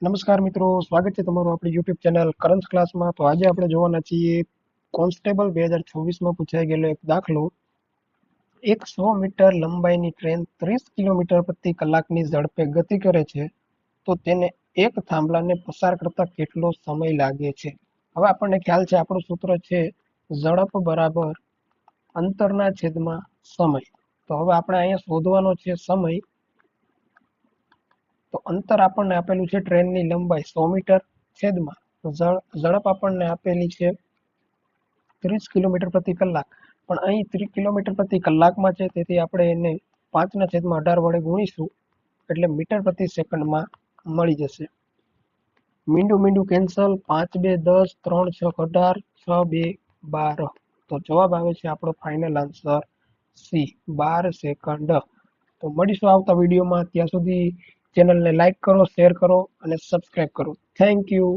નમસ્કાર મિત્રો, સ્વાગત છે તમારું આપણી યુટ્યુબ ચેનલ કરંટ ક્લાસમાં. તો આજે આપણે જોવાના છીએ કોન્સ્ટેબલ 2024માં પૂછાઈ ગયેલો એક દાખલો. એક 100 મીટર લંબાઈની ટ્રેન 30 કિલોમીટર પ્રતિ કલાકની ઝડપે ગતિ કરે છે, તો તેને એક થાંભલાને પસાર કરતા કેટલો સમય લાગે છે? હવે આપણને ખ્યાલ છે, આપણું સૂત્ર છે ઝડપ બરાબર અંતરના છેદમાં સમય. તો હવે આપણે અહીંયા શોધવાનો છે સમય. તો અંતર આપણને આપેલું છે ટ્રેનની લંબાઈ 100 મીટર છેદમાં ઝડપ આપણને આપેલી છે 30 કિલોમીટર પ્રતિ કલાક. પણ અહીં 30 કિલોમીટર પ્રતિ કલાકમાં છે, તેથી આપણે એને 5/18 વડે ગુણીશું એટલે મીટર પ્રતિ સેકન્ડમાં મળી જશે. મીંડું મીંડું કેન્સલ, 5 2 10, 3 6 18, 6 2 12. તો જવાબ આવે છે આપણો ફાઇનલ આન્સર સી, 12 સેકન્ડ. તો મળીશું આવતા વિડીયોમાં. ત્યાં સુધી ચેનલને લાઈક કરો, શેર કરો અને સબસ્ક્રાઇબ કરો. Thank you.